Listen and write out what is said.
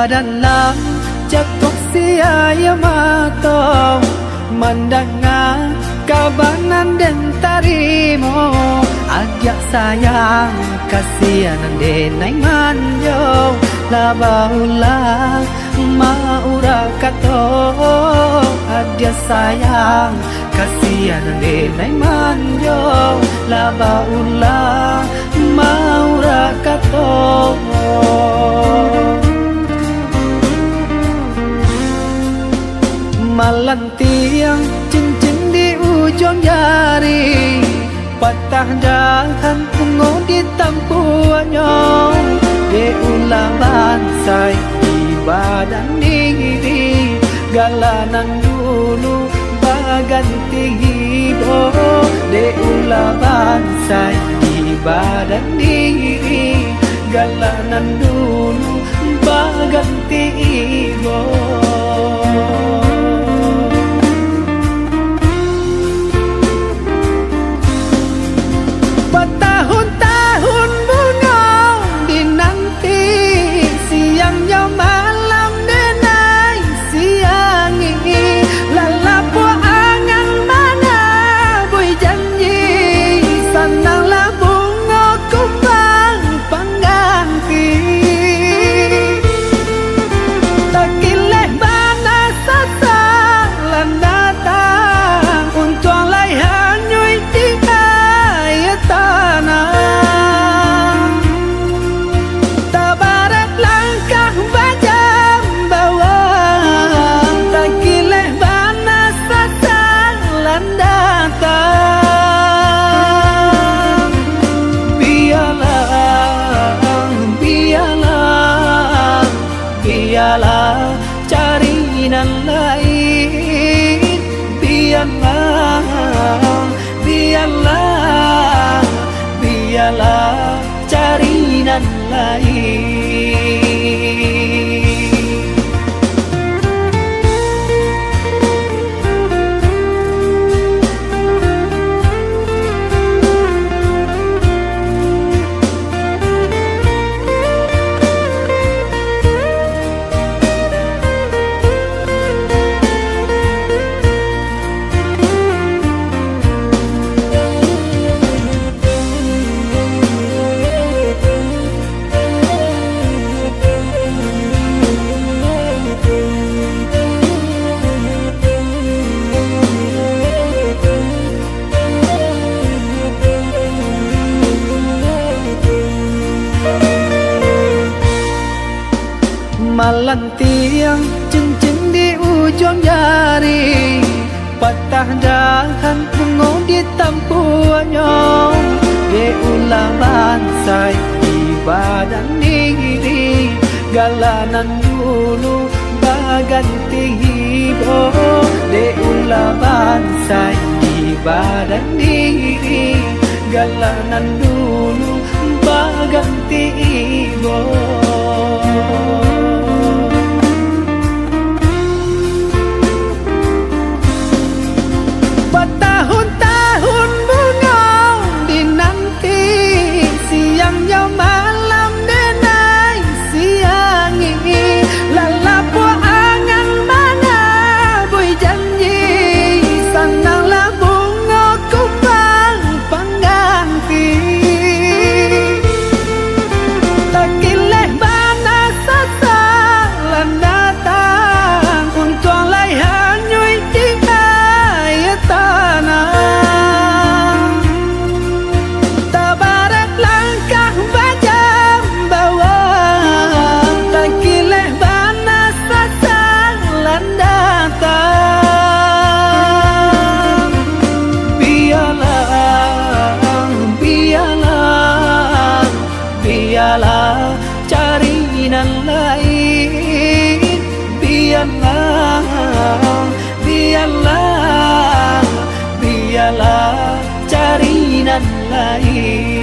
dalam jatuh siaya matong mendengar kabanan dan tarimo agak sayang kasihan denai manjo labaulah maura kato adia sayang kasihan denai manjo labaulah maura kato malantiang cincin di ujung jari patah dahan ungu di tampuannya de ulah bansai di badan diri galanan dulu baganti hibo de ulah bansai di badan diri galanan dulu baganti hibo bertahun-tahun bunga dinanti siangnya malam denai siangi lalapu angan mana bui janji sananglah bunga kumbang pengganti takileh bana sasa landatang untuk laihan nyui tiga tanah tabarat langkah bajam bawang takileh bana sasang landatang biarlah carinan lain biarlah carinan lain malantiang cincin di ujung jari patah dahan ungu di tampuannya de ulah bansai di badan diri galanan dulu baganti hibo de ulah bansai di badan diri galanan dulu baganti hibo bertahun-tahun bunga dinanti siangnya malam denai siangi lalapu angan mana bui janji sananglah bunga kumbang pengganti takileh bana sasa landatang untuk laihan nyui tiga tanah tabarat langkah bajam bawang takileh bana sasang landatang biarlah carinan lain biarlah carinan lain